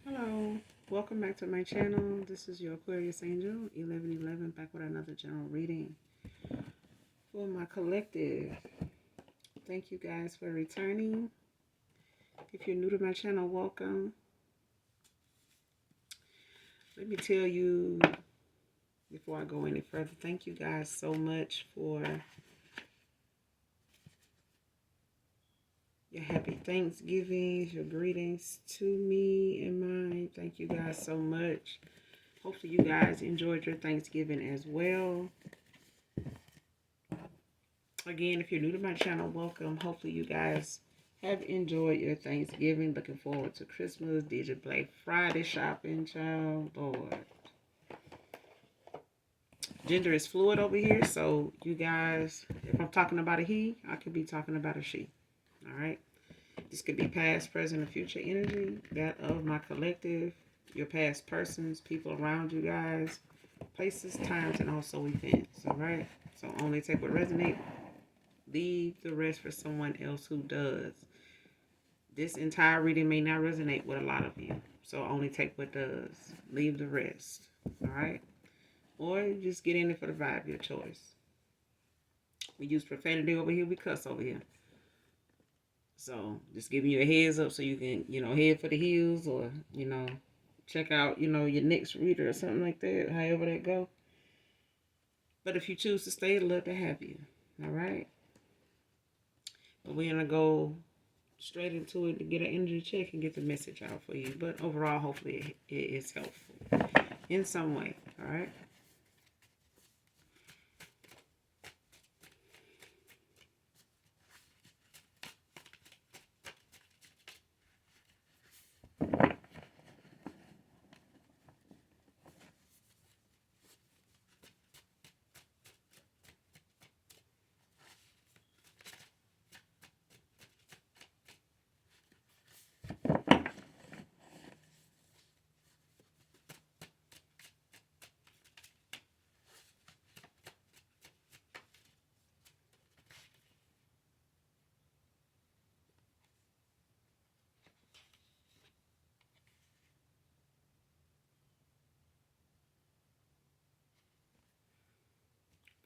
Hello, welcome back to my channel. This is your Aquarius Angel 1111 back with another general reading for my collective. Thank you guys for returning. If you're new to my channel, welcome. Let me tell you before I go any further, thank you guys so much for your happy Thanksgivings, your greetings to me and mine. Thank you guys so much. Hopefully you guys enjoyed your Thanksgiving as well. Again, if you're new to my channel, welcome. Hopefully you guys have enjoyed your Thanksgiving. Looking forward to Christmas. Did you Black Friday shopping, child? Lord. Gender is fluid over here, so you guys, if I'm talking about a he, I could be talking about a she. All right? This could be past, present, or future energy. That of my collective, your past persons, people around you guys, places, times, and also events. All right? So only take what resonates. Leave the rest for someone else who does. This entire reading may not resonate with a lot of you, so only take what does. Leave the rest. All right? Or just get in it for the vibe, your choice. We use profanity over here, we cuss over here. So just giving you a heads up so you can, head for the hills or, check out, your next reader or something like that, however that go. But if you choose to stay, I'd love to have you. All right? But we're going to go straight into it to get an energy check and get the message out for you. But overall, hopefully it is helpful in some way. All right?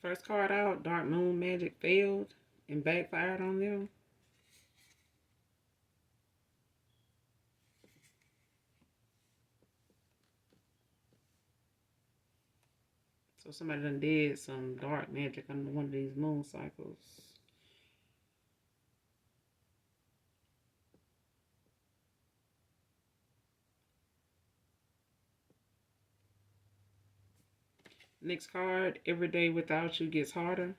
First card out, Dark Moon Magic failed and backfired on them. So somebody done did some dark magic on one of these moon cycles. Next card, every day without you gets harder.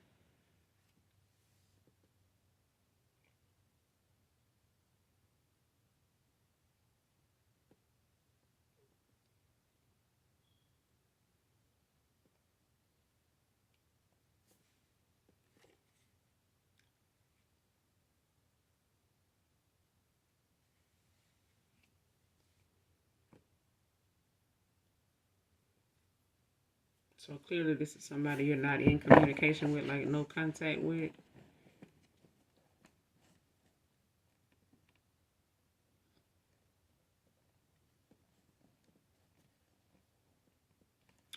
So clearly this is somebody you're not in communication with, like no contact with.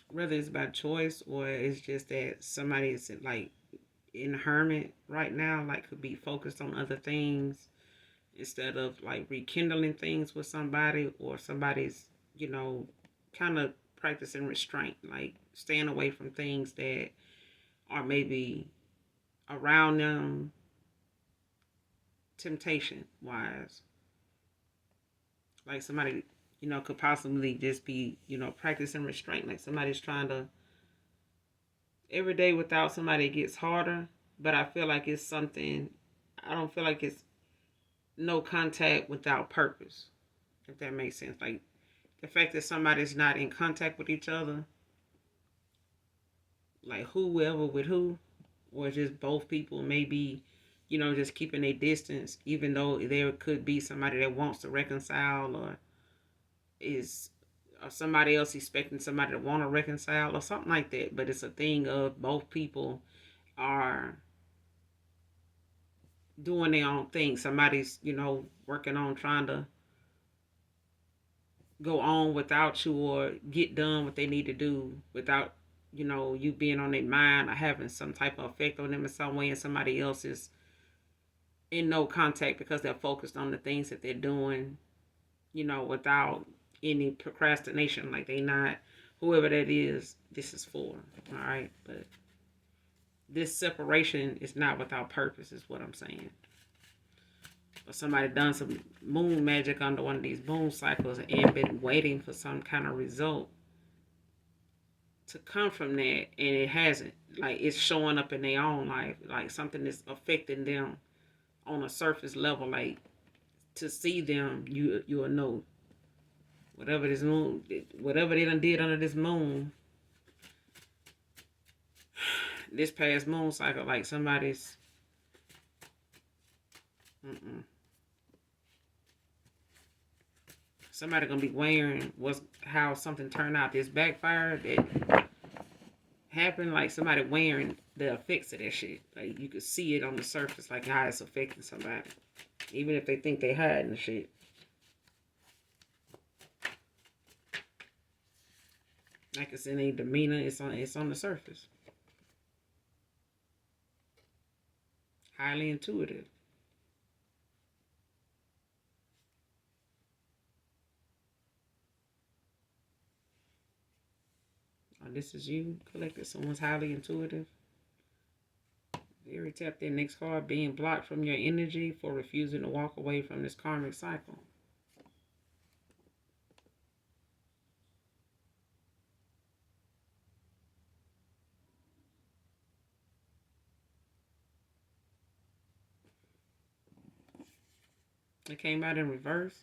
Whether it's by choice or it's just that somebody is like in hermit right now, like could be focused on other things instead of like rekindling things with somebody, or somebody's, kind of practicing restraint, like staying away from things that are maybe around them temptation wise. Like somebody, could possibly just be, practicing restraint. Like somebody's trying to, every day without somebody it gets harder. But I feel like it's something, I don't feel like it's no contact without purpose, if that makes sense. Like the fact that somebody's not in contact with each other, like whoever with who, or just both people maybe, just keeping a distance, even though there could be somebody that wants to reconcile, or is or somebody else expecting somebody to want to reconcile or something like that. But it's a thing of both people are doing their own thing. Somebody's, working on trying to go on without you or get done what they need to do without, you being on their mind or having some type of effect on them in some way, and somebody else is in no contact because they're focused on the things that they're doing, without any procrastination. Like they not, whoever that is, this is for. All right. But this separation is not without purpose, is what I'm saying. Or somebody done some moon magic under one of these moon cycles and been waiting for some kind of result to come from that, and it hasn't. Like it's showing up in their own life, like something is affecting them on a surface level. Like to see them, you'll know whatever this moon, whatever they done did under this moon, this past moon cycle. Like somebody's, somebody gonna be wearing what's how something turned out. This backfired that happened. Like somebody wearing the effects of that shit. Like you could see it on the surface, like how it's affecting somebody, even if they think they hiding the shit. Like it's in a demeanor. It's on the surface. Highly intuitive. This is you, collected. Someone's highly intuitive. Very tapped in. Next card, being blocked from your energy for refusing to walk away from this karmic cycle. It came out in reverse.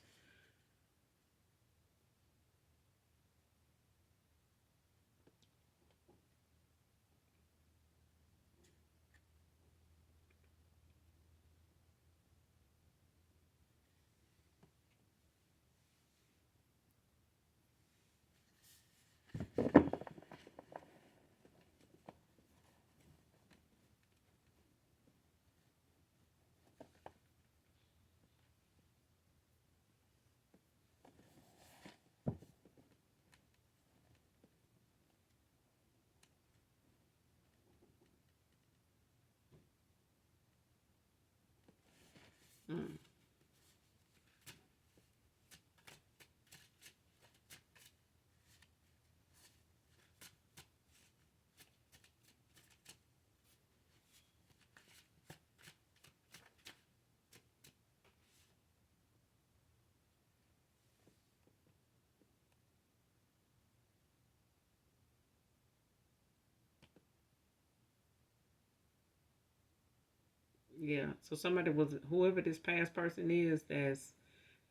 Mm. Yeah. So somebody was, whoever this past person is, that's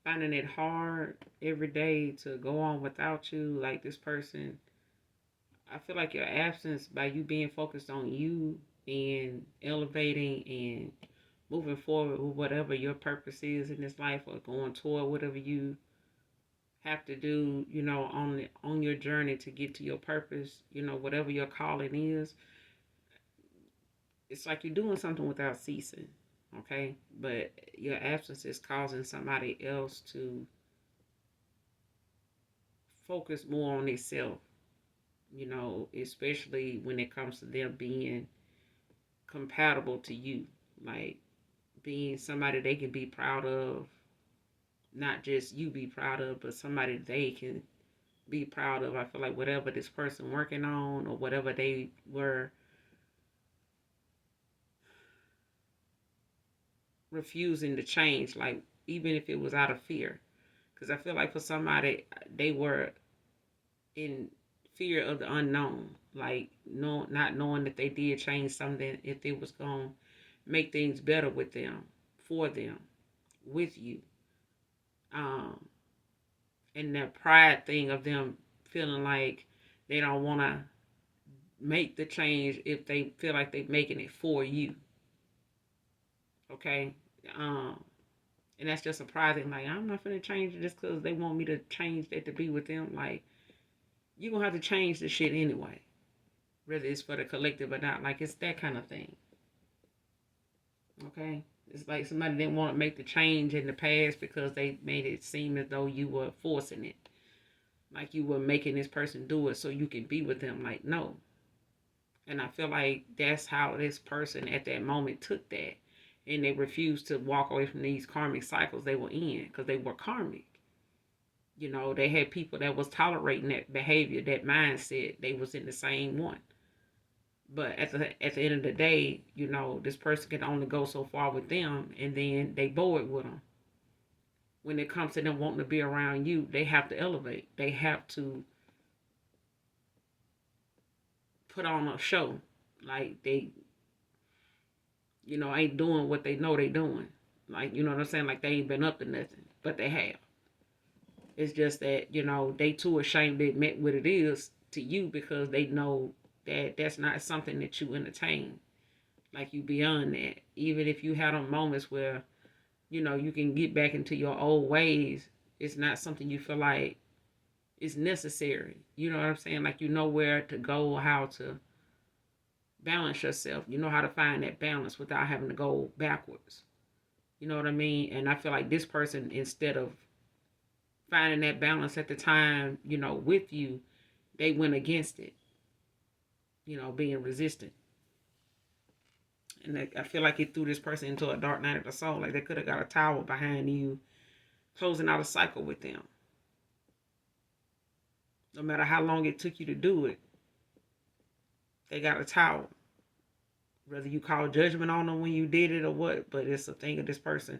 finding it hard every day to go on without you. Like this person, I feel like your absence, by you being focused on you and elevating and moving forward with whatever your purpose is in this life, or going toward whatever you have to do, on your journey to get to your purpose, whatever your calling is. It's like you're doing something without ceasing, okay? But your absence is causing somebody else to focus more on themselves, especially when it comes to them being compatible to you, like being somebody they can be proud of, not just you be proud of, but somebody they can be proud of. I feel like whatever this person working on, or whatever they were refusing to change, like even if it was out of fear, because I feel like for somebody they were in fear of the unknown, like not knowing that they did change something, if it was going to make things better with them, for them, with you. um and that pride thing of them feeling like they don't want to make the change if they feel like they're making it for you. Okay. um and that's just surprising. Like, I'm not gonna change it just because they want me to change that to be with them. Like, you're gonna have to change the shit anyway, whether it's for the collective or not. Like, it's that kind of thing. Okay. It's like somebody didn't want to make the change in the past because they made it seem as though you were forcing it. Like you were making this person do it so you can be with them. Like, no. And I feel like that's how this person at that moment took that. And they refused to walk away from these karmic cycles they were in because they were karmic. You know, they had people that was tolerating that behavior, that mindset. They was in the same one. But at the end of the day, you know, this person can only go so far with them, and then they bored with them. When it comes to them wanting to be around you, they have to elevate. They have to put on a show. Like they, you know, ain't doing what they know they doing. Like, you know what I'm saying? Like they ain't been up to nothing, but they have. It's just that, you know, they too ashamed to admit what it is to you because they know that that's not something that you entertain. Like you beyond that. Even if you had on moments where, you know, you can get back into your old ways, it's not something you feel like is necessary. You know what I'm saying? Like you know where to go, how to balance yourself. You know how to find that balance without having to go backwards. You know what I mean? And I feel like this person, instead of finding that balance at the time, you know, with you, they went against it, you know, being resistant. And I feel like it threw this person into a dark night of the soul. Like they could have got a tower behind you, closing out a cycle with them. No matter how long it took you to do it, they got a tower. Whether you call judgment on them when you did it or what, but it's a thing of this person.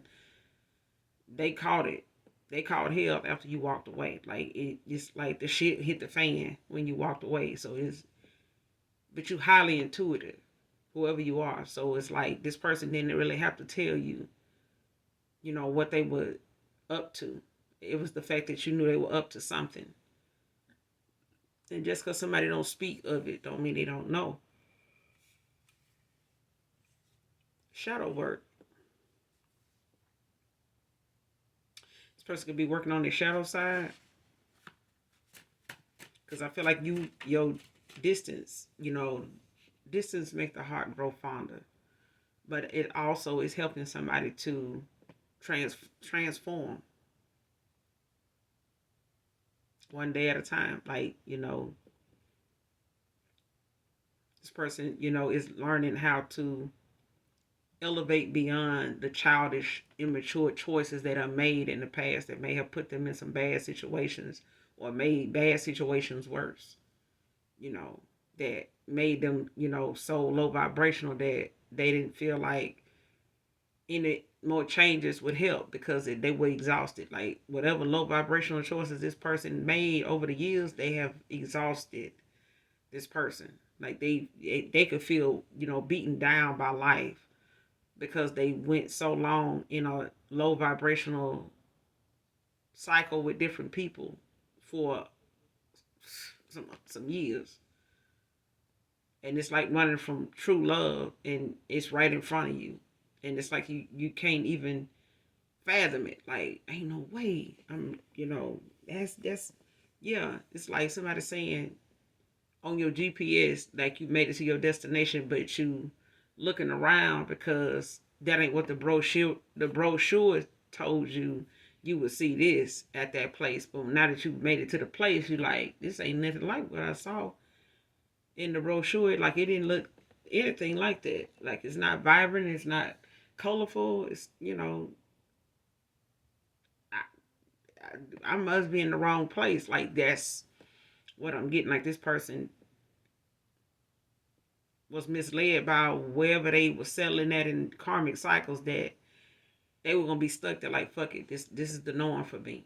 They caught it. They caught hell after you walked away. Like it's like the shit hit the fan when you walked away. So it's, but you highly intuitive, whoever you are. So it's like this person didn't really have to tell you, you know, what they were up to. It was the fact that you knew they were up to something. And just because somebody don't speak of it, don't mean they don't know. Shadow work. This person could be working on their shadow side. Because I feel like your distance, you know, distance make the heart grow fonder. But it also is helping somebody to transform one day at a time. Like, you know, this person, you know, is learning how to elevate beyond the childish, immature choices that are made in the past that may have put them in some bad situations or made bad situations worse. You know, that made them, you know, so low vibrational that they didn't feel like any more changes would help because they were exhausted. Like whatever low vibrational choices this person made over the years, they have exhausted this person. Like they could feel, you know, beaten down by life because they went so long in a low vibrational cycle with different people for some years. And it's like running from true love and it's right in front of you. And it's like you can't even fathom it. Like, ain't no way. You know, that's yeah, it's like somebody saying on your GPS, like you made it to your destination, but you looking around because that ain't what the brochure told you you would see this at that place. But now that you made it to the place, you like, this ain't nothing like what I saw in the brochure. Like it didn't look anything like that. Like it's not vibrant, it's not colorful. It's, you know, I must be in the wrong place. Like that's what I'm getting. Like this person was misled by wherever they were settling at in karmic cycles that they were gonna be stuck there. Like fuck it, this is the norm for me.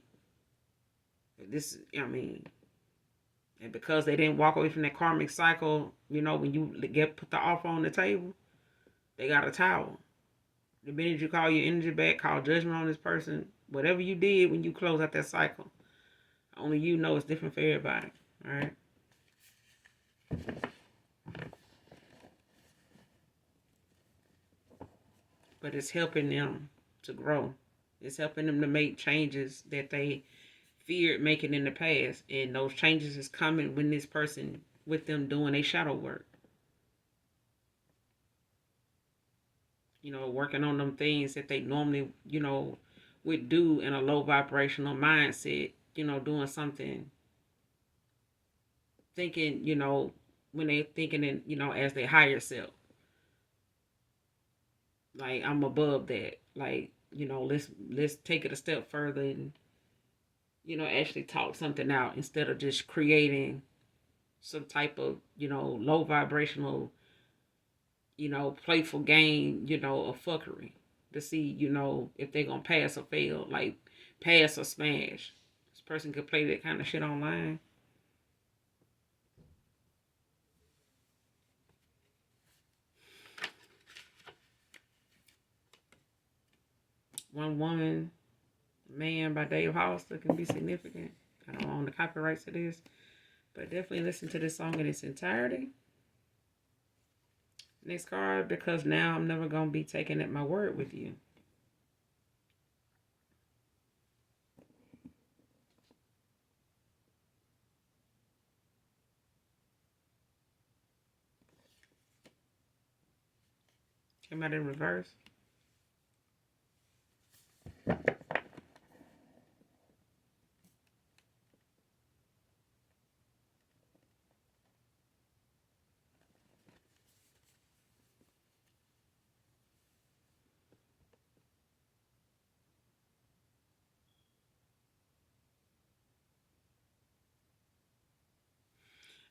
This, I mean, and because they didn't walk away from that karmic cycle, you know, when you get put the offer on the table, they got a towel. The minute you call your energy back, call judgment on this person, whatever you did when you close out that cycle, only you know it's different for everybody. All right. But it's helping them to grow. It's helping them to make changes that they feared making in the past. And those changes is coming when this person with them doing a shadow work. You know, working on them things that they normally, you know, would do in a low vibrational mindset, you know, doing something thinking, when they thinking in, as their higher self. Like I'm above that. Like, let's take it a step further and, actually talk something out instead of just creating some type of, low vibrational, playful game, of fuckery to see, if they're gonna pass or fail, like pass or smash. This person could play that kind of shit online. One woman, man by Dave Hollister can be significant. I don't own the copyrights to this, but definitely listen to this song in its entirety. Next card, because now I'm never gonna be taken at my word with you. Came out in reverse.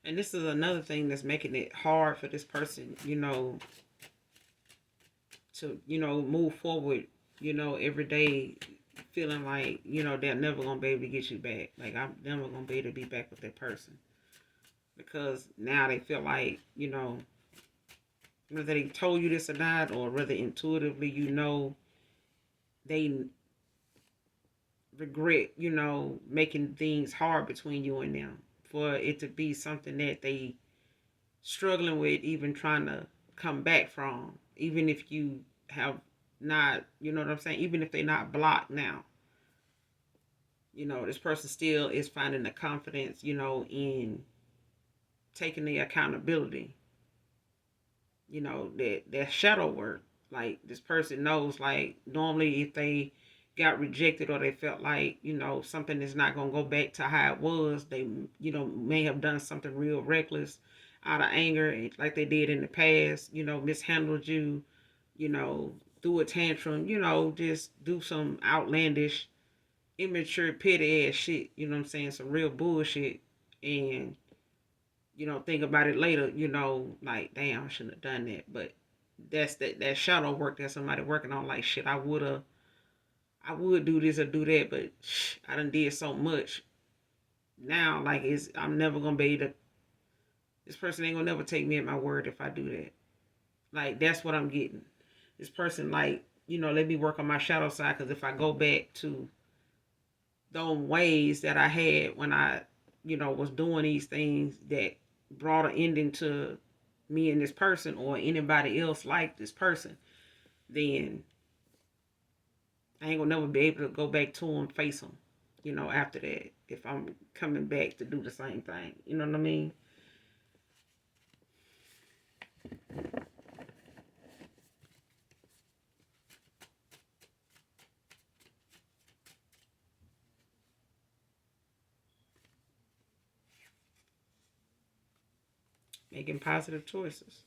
And this is another thing that's making it hard for this person, to, move forward, every day feeling like, they're never gonna be able to get you back. Like I'm never gonna be able to be back with that person. Because now they feel like, whether they told you this or not, or whether intuitively they regret, making things hard between you and them. For it to be something that they struggling with, even trying to come back from, even if you have not, you know what I'm saying, even if they're not blocked now, this person still is finding the confidence, in taking the accountability, that shadow work. Like this person knows, like normally if they got rejected or they felt like, something is not going to go back to how it was, they, may have done something real reckless out of anger, like they did in the past, mishandled you, you know, threw a tantrum, just do some outlandish, immature, petty ass shit, what I'm saying? Some real bullshit. And, think about it later, like, damn, I shouldn't have done that. But that's that shadow work that somebody working on, like, shit, I would do this or do that, but I done did so much. Now, like, I'm never gonna be able to, this person ain't gonna never take me at my word if I do that. Like, that's what I'm getting. This person, like, let me work on my shadow side, because if I go back to those ways that I had when I, was doing these things that brought an ending to me and this person or anybody else like this person, then I ain't gonna never be able to go back to them, face them, after that. If I'm coming back to do the same thing, you know what I mean? Making positive choices.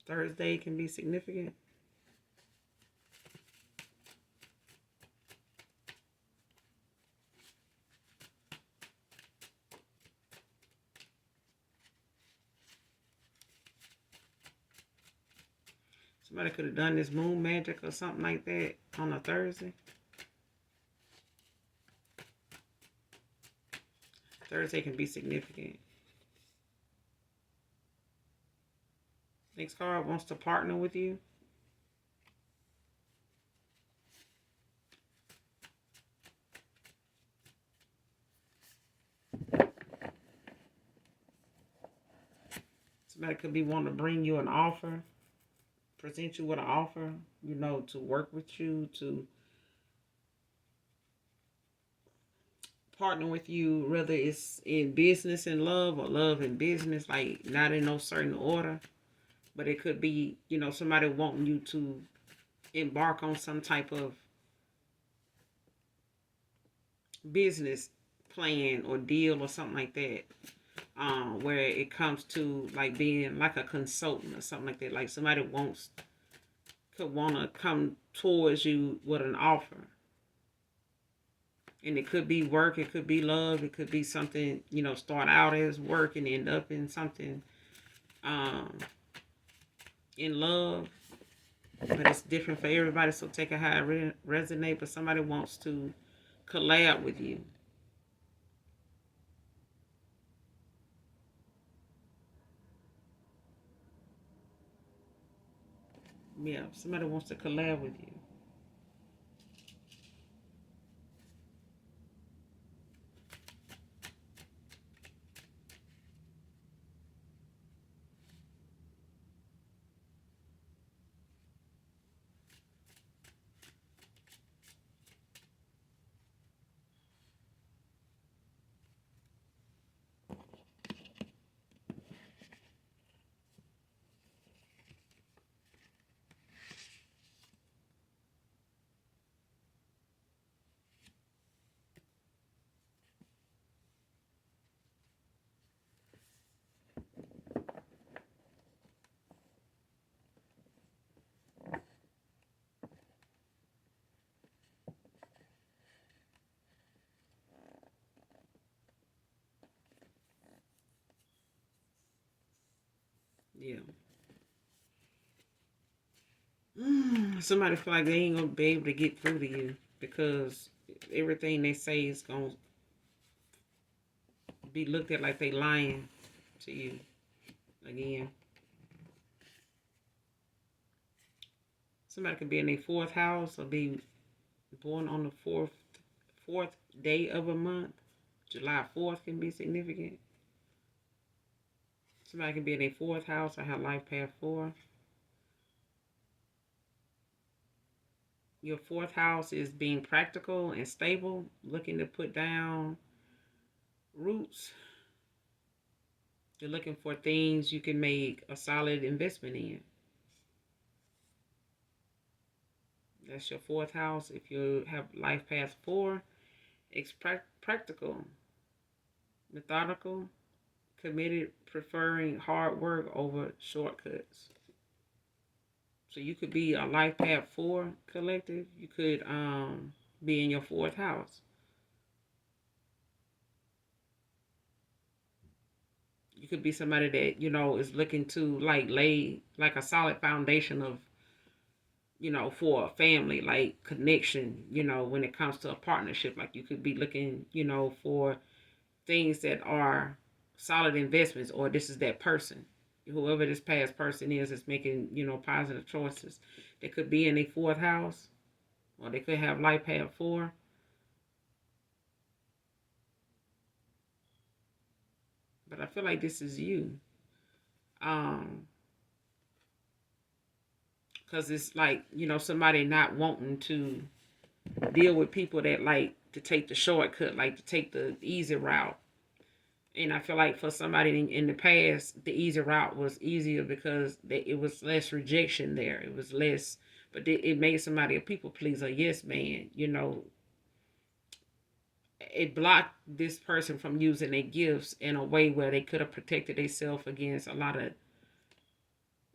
Thursday can be significant. Somebody could have done this moon magic or something like that on a Thursday. Thursday can be significant. Next card wants to partner with you. Somebody could be wanting to bring you an offer, present you with an offer, to work with you, to partner with you, whether it's in business and love or love and business, like not in no certain order. But it could be, somebody wanting you to embark on some type of business plan or deal or something like that. Where it comes to like being like a consultant or something like that. Like somebody could want to come towards you with an offer. And it could be work, it could be love, it could be something, start out as work and end up in something um, in love. But it's different for everybody, so take it how it resonate. But somebody wants to collab with you. Yeah, somebody wants to collab with you. Yeah. Somebody feel like they ain't gonna be able to get through to you because everything they say is gonna be looked at like they lying to you again. Somebody could be in their fourth house or be born on the fourth day of a month. July 4th can be significant. Somebody can be in their fourth house or have life path 4. Your fourth house is being practical and stable, looking to put down roots. You're looking for things you can make a solid investment in. That's your fourth house. If you have life path 4, it's practical, methodical, committed, preferring hard work over shortcuts. So you could be a life path 4 collective. You could be in your fourth house. You could be somebody that is looking to like lay like a solid foundation of for a family, like connection, when it comes to a partnership. Like you could be looking for things that are solid investments, or this is that person, whoever this past person is making positive choices. They could be in a fourth house, or they could have life path 4. But I feel like this is you. um because it's like somebody not wanting to deal with people that like to take the shortcut, like to take the easy route. And I feel like for somebody in the past, the easy route was easier because it was less rejection there. It was less, but it made somebody a people pleaser. Yes, man. It blocked this person from using their gifts in a way where they could have protected themselves against a lot of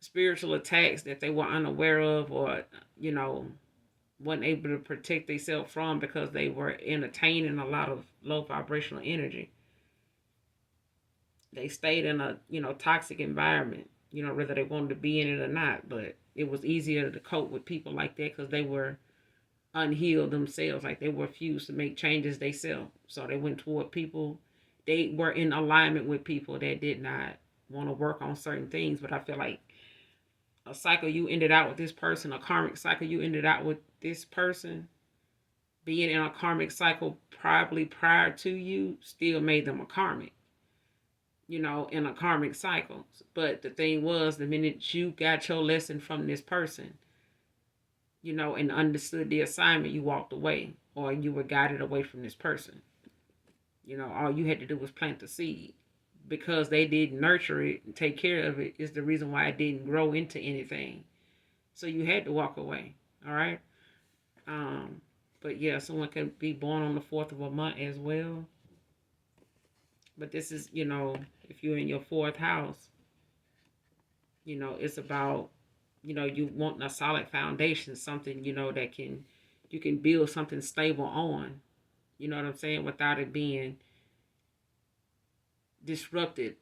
spiritual attacks that they were unaware of, or you know wasn't able to protect themselves from because they were entertaining a lot of low vibrational energy. They stayed in a toxic environment, whether they wanted to be in it or not. But it was easier to cope with people like that because they were unhealed themselves. Like they refused to make changes themselves, so they went toward people. They were in alignment with people that did not want to work on certain things. But I feel like a cycle you ended out with this person, a karmic cycle you ended out with this person, being in a karmic cycle probably prior to you still made them a karmic, in a karmic cycle. But the thing was, the minute you got your lesson from this person, and understood the assignment, you walked away or you were guided away from this person. All you had to do was plant the seed. Because they didn't nurture it and take care of it is the reason why it didn't grow into anything. So you had to walk away. All right. Um, But yeah, someone could be born on the fourth of a month as well. But this is, if you're in your fourth house, it's about, you want a solid foundation, something, that you can build something stable on. You know what I'm saying? Without it being disrupted,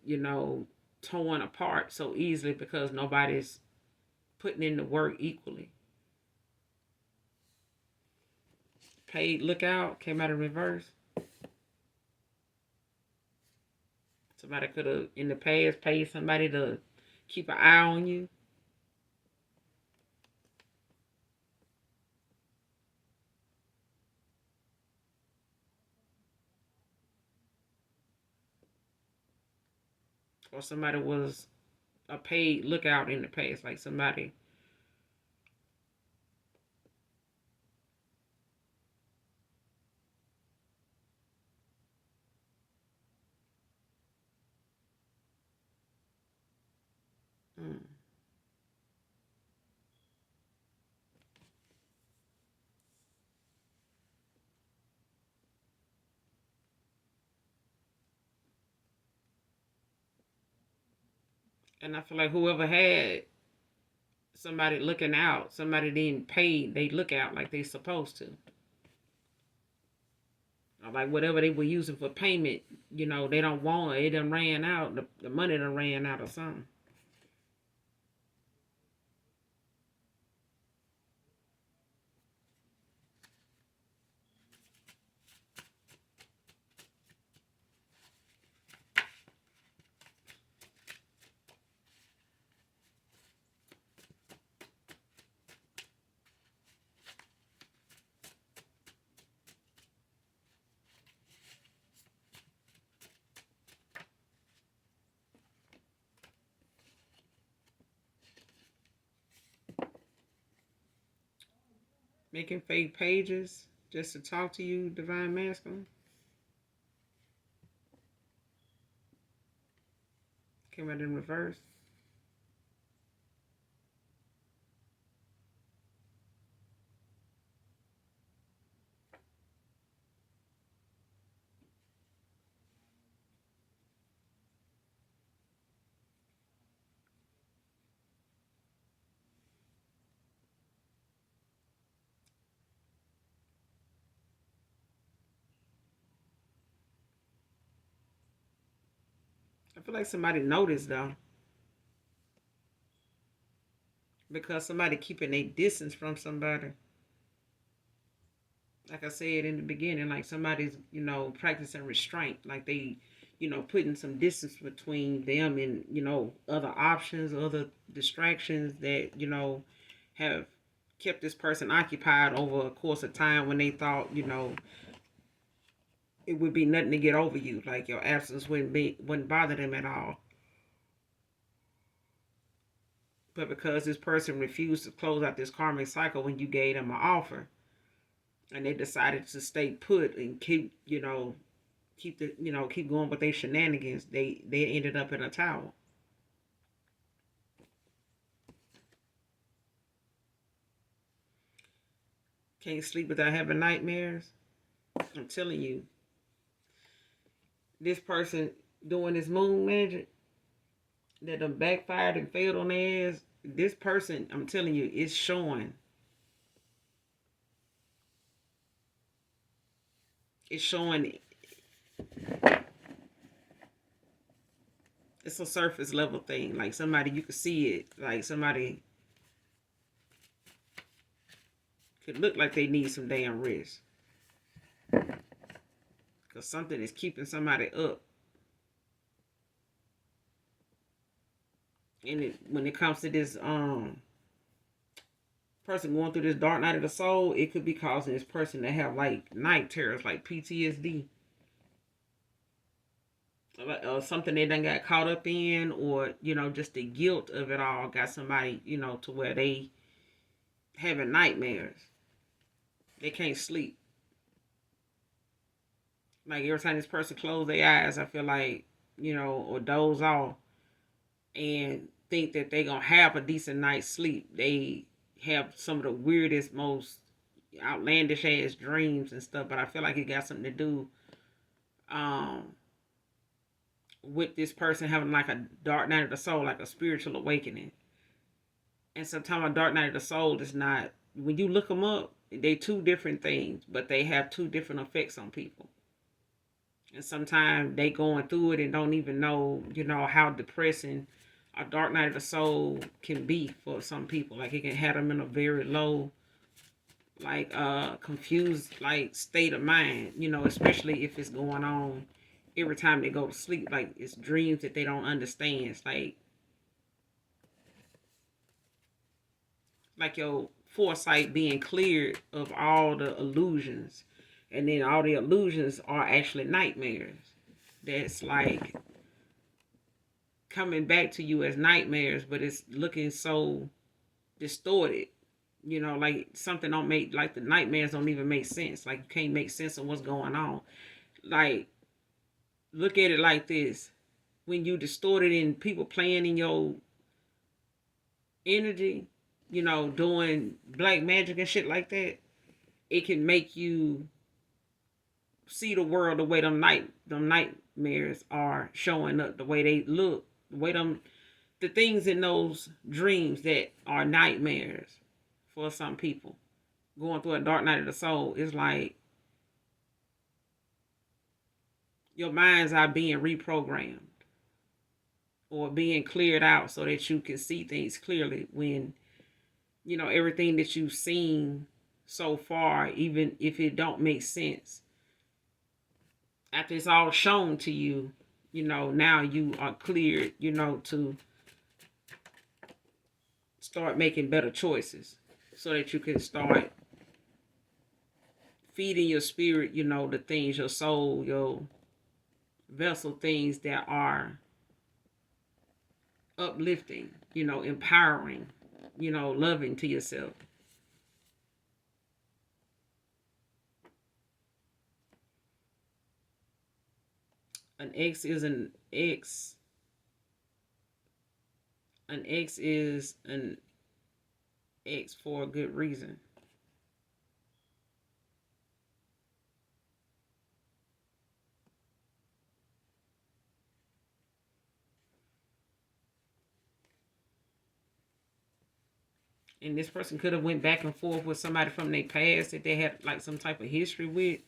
torn apart so easily because nobody's putting in the work equally. Paid lookout came out in reverse. Somebody could have in the past paid somebody to keep an eye on you. Or somebody was a paid lookout in the past, like somebody. Mm. And I feel like whoever had somebody looking out, somebody didn't pay, they look out like they supposed to. Or like whatever they were using for payment, they don't want it. It done ran out. The money done ran out or something. Making fake pages just to talk to you, Divine Masculine. Came out in reverse. I feel like somebody noticed though, because somebody keeping a distance from somebody. Like I said in the beginning, like somebody's, practicing restraint, like they, putting some distance between them and, other options, other distractions that, have kept this person occupied over a course of time when they thought, it would be nothing to get over you. Like your absence wouldn't bother them at all. But because this person refused to close out this karmic cycle when you gave them an offer, and they decided to stay put and keep going with their shenanigans, they ended up in a tower. Can't sleep without having nightmares. I'm telling you, this person doing this moon magic that done backfired and failed on their ass. This person, I'm telling you, is showing. It's showing. It's a surface level thing. Like somebody, you could see it. Like somebody could look like they need some damn rest. Because something is keeping somebody up. And when it comes to this person going through this dark night of the soul, it could be causing this person to have like night terrors, like PTSD. Something they done got caught up in, or just the guilt of it all got somebody to where they having nightmares. They can't sleep. Like every time this person close their eyes, I feel like or doze off and think that they gonna have a decent night's sleep. They have some of the weirdest, most outlandish ass dreams and stuff, but I feel like it got something to do um with this person having like a dark night of the soul, like a spiritual awakening. And sometimes a dark night of the soul is not, when you look them up, they two different things, but they have two different effects on people. And sometimes they going through it and don't even know, how depressing a dark night of the soul can be for some people. Like it can have them in a very low, like confused, like state of mind, especially if it's going on every time they go to sleep. Like it's dreams that they don't understand. It's like your foresight being cleared of all the illusions, and then all the illusions are actually nightmares. That's like coming back to you as nightmares, but it's looking so distorted. Like something don't make, like the nightmares don't even make sense. Like you can't make sense of what's going on. Like look at it like this: when you distort it in people playing in your energy, doing black magic and shit like that, it can make you see the world the way them nightmares are showing up, the way they look, the way the things in those dreams that are nightmares for some people going through a dark night of the soul is like your minds are being reprogrammed or being cleared out so that you can see things clearly when everything that you've seen so far, even if it don't make sense, after it's all shown to you, now you are cleared, to start making better choices so that you can start feeding your spirit, the things, your soul, your vessel, things that are uplifting, empowering, loving to yourself. An ex is an ex. An ex is an ex for a good reason. And this person could have went back and forth with somebody from their past that they had like some type of history with.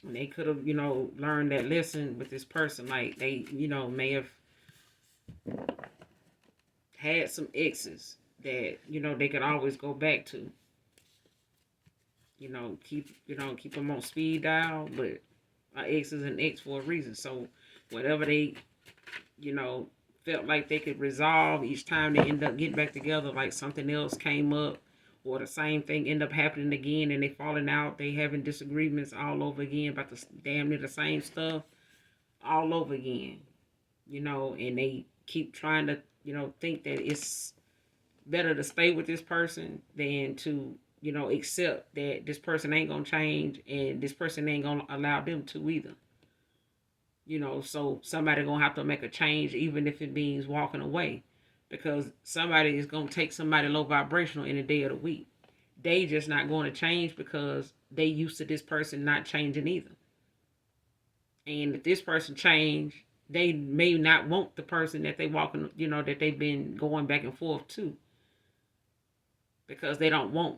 And they could have, learned that lesson with this person. Like they, may have had some exes that, they could always go back to. Keep them on speed dial, but an ex is an ex for a reason. So whatever they, felt like they could resolve each time they end up getting back together, like something else came up or the same thing end up happening again and they falling out, they having disagreements all over again about the damn near the same stuff all over again, and they keep trying to, think that it's better to stay with this person than to, accept that this person ain't gonna change and this person ain't gonna allow them to either. So somebody gonna have to make a change, even if it means walking away, because somebody is gonna take somebody low vibrational in the day of the week. They just not going to change because they used to this person not changing either. And if this person change, they may not want the person that they walking, that they've been going back and forth to, because they don't want,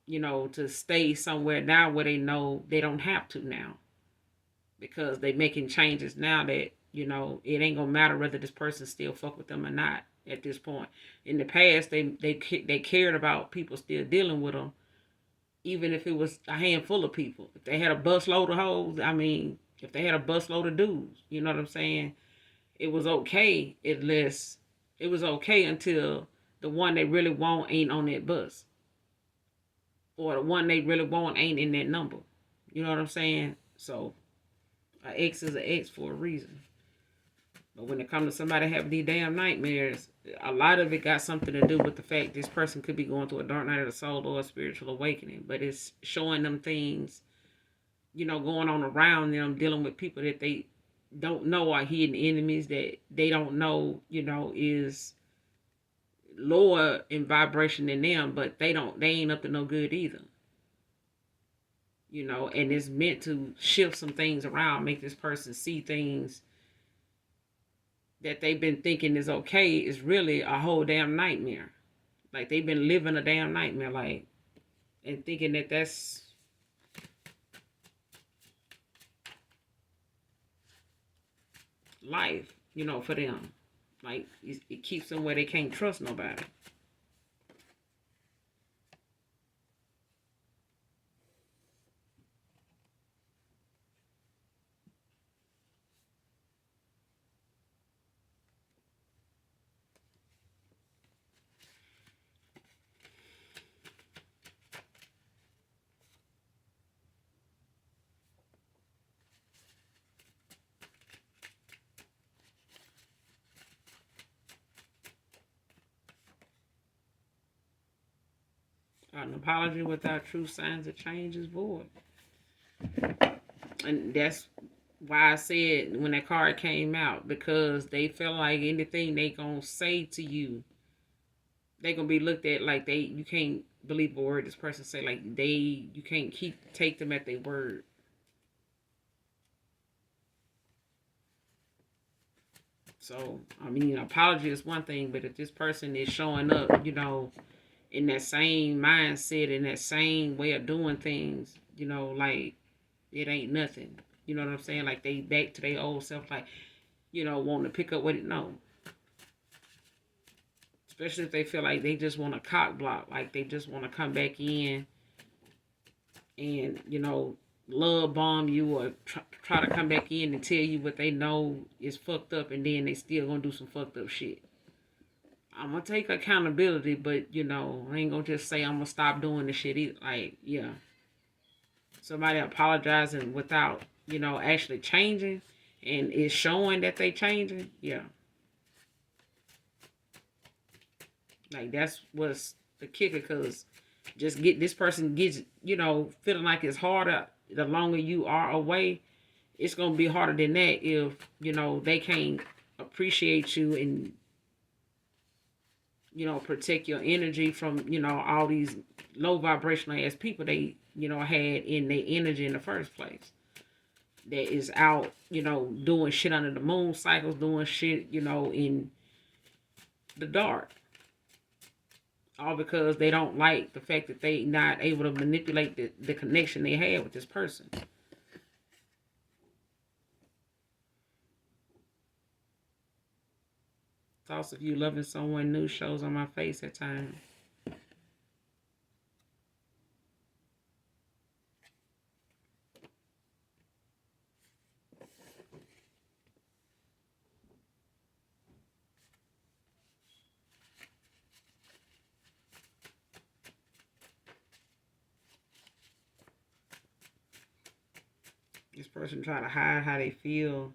to stay somewhere now where they know they don't have to now, because they making changes now that, it ain't gonna matter whether this person still fuck with them or not at this point. In the past, they cared about people still dealing with them, even if it was a handful of people. If they had a busload of hoes, if they had a busload of dudes, you know what I'm saying? It was okay, unless it was okay until the one they really want ain't on that bus, or the one they really want ain't in that number. You know what I'm saying? So, an ex is an ex for a reason. But when it comes to somebody having these damn nightmares, a lot of it got something to do with the fact this person could be going through a dark night of the soul or a spiritual awakening. But it's showing them things, going on around them, dealing with people that they don't know are hidden enemies, that they don't know, is lower in vibration than them, but they ain't up to no good either. And it's meant to shift some things around, make this person see things that they've been thinking is okay is really a whole damn nightmare. Like they've been living a damn nightmare, like, and thinking that that's life, for them. Like it keeps them where they can't trust nobody. An apology without true signs of change is void. And that's why I said when that card came out, because they feel like anything they gonna say to you, they gonna be looked at like you can't believe a word this person say. Like you can't take them at their word. So I mean, apology is one thing, but if this person is showing up, in that same mindset, in that same way of doing things, like it ain't nothing. You know what I'm saying? Like they back to their old self, like, wanting to pick up what it know. Especially if they feel like they just want to cock block, like they just want to come back in and, love bomb you or try to come back in and tell you what they know is fucked up, and then they still gonna do some fucked up shit. I'm gonna take accountability, but I ain't gonna just say I'm gonna stop doing the shit either. Like, yeah. Somebody apologizing without, actually changing and it's showing that they changing, yeah. Like that's what's the kicker, cause just get this person gets, feeling like it's harder the longer you are away. It's gonna be harder than that if, they can't appreciate you and, protect your energy from, all these low vibrational ass people they, had in their energy in the first place. That is out, doing shit under the moon cycles, doing shit, in the dark. All because they don't like the fact that they not able to manipulate the connection they had with this person. Thoughts of you loving someone new shows on my face at times. This person try to hide how they feel.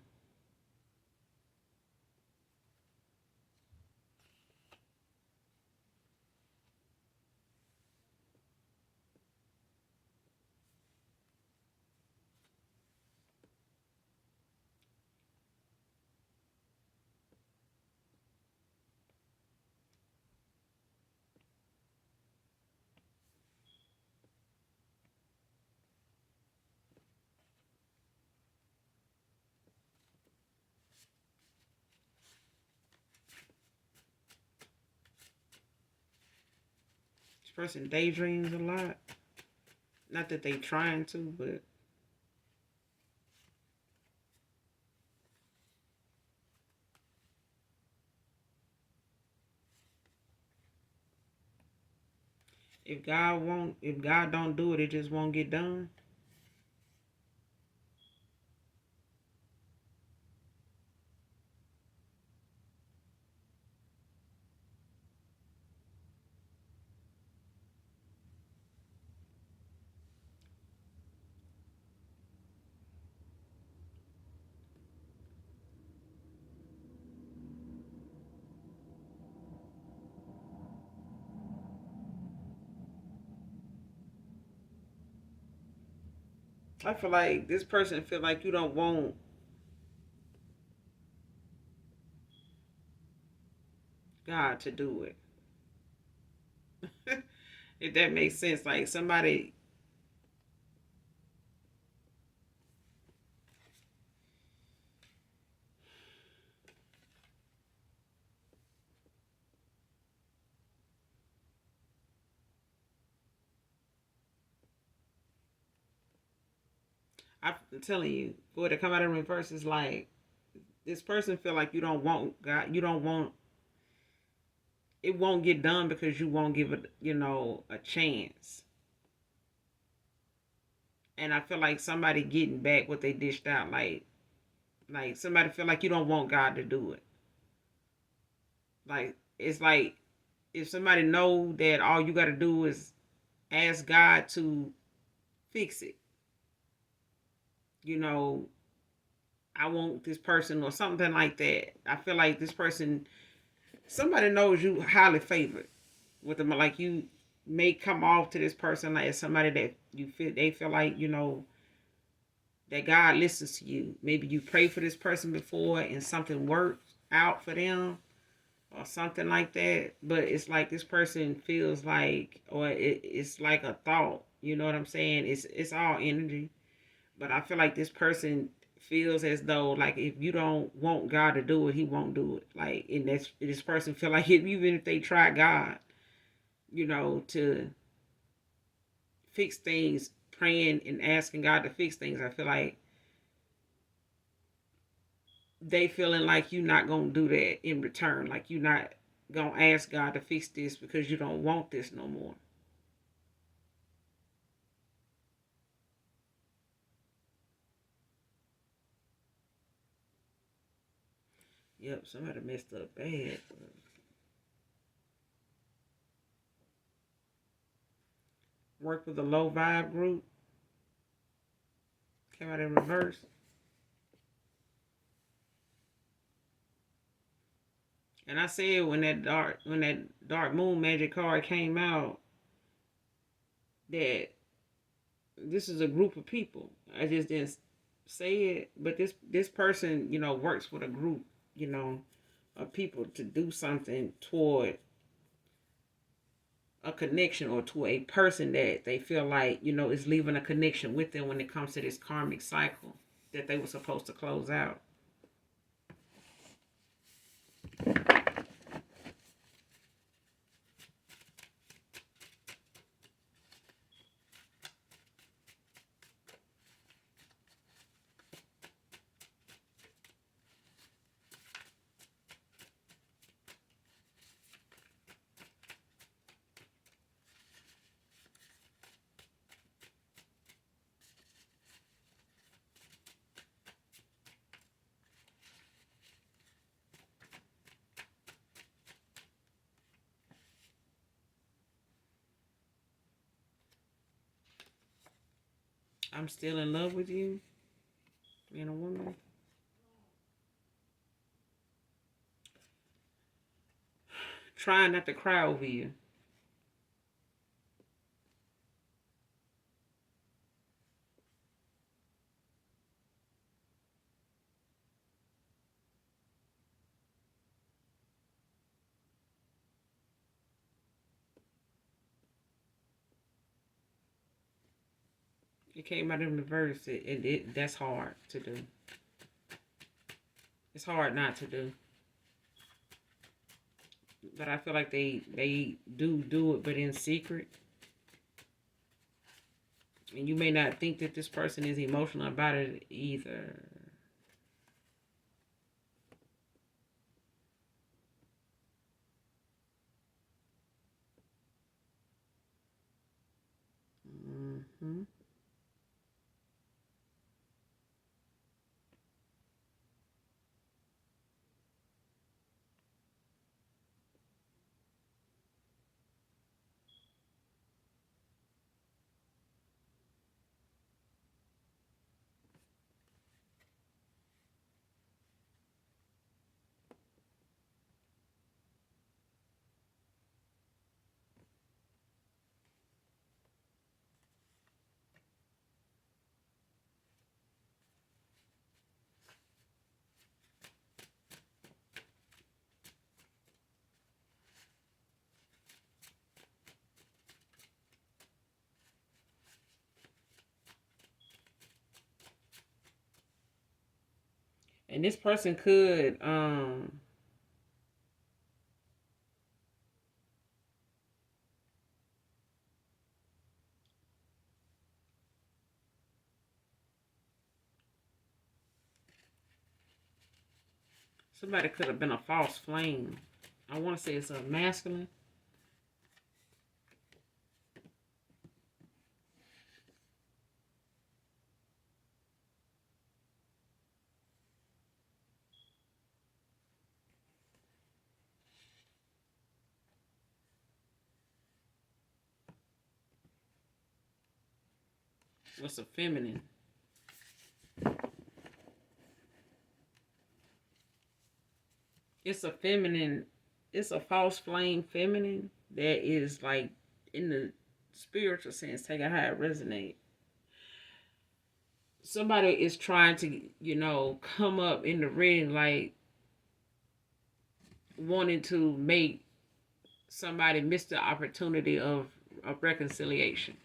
This person daydreams a lot. Not that they trying to, but if God don't do it, it just won't get done. I feel like this person feel like you don't want God to do it. If that makes sense, like somebody. I'm telling you, for it to come out in reverse is like this person feel like you don't want God, you don't want it won't get done because you won't give it, a chance. And I feel like somebody getting back what they dished out, like somebody feel like you don't want God to do it. Like it's like if somebody know that all you got to do is ask God to fix it, you know, I want this person or something like that. I feel like this person, somebody knows you highly favored with them. Like you may come off to this person like somebody that you feel they feel like that God listens to you. Maybe you prayed for this person before and something worked out for them or something like that. But it's like this person feels like, or it's like a thought. You know what I'm saying? It's all energy. But I feel like this person feels as though like if you don't want God to do it, He won't do it. Like, and this person feel like even if they try God, to fix things, praying and asking God to fix things, I feel like they feeling like you're not gonna do that in return. Like you're not gonna ask God to fix this because you don't want this no more. Yep, somebody messed up bad. Work with a low vibe group. Came out in reverse. And I said when that dark moon magic card came out that this is a group of people. I just didn't say it, but this person, works with a group, you know, of people to do something toward a connection or to a person that they feel like, is leaving a connection with them when it comes to this karmic cycle that they were supposed to close out. I'm still in love with you, being a woman. Trying not to cry over you. It came out in reverse. That's hard to do. It's hard not to do. But I feel like they do it, but in secret. And you may not think that this person is emotional about it either. Hmm. And this person could somebody could have been a false flame. I want to say it's a masculine. What's a feminine? It's a feminine. It's a false flame feminine that is like in the spiritual sense. Take a how it resonate. Somebody is trying to, come up in the ring like wanting to make somebody miss the opportunity of reconciliation.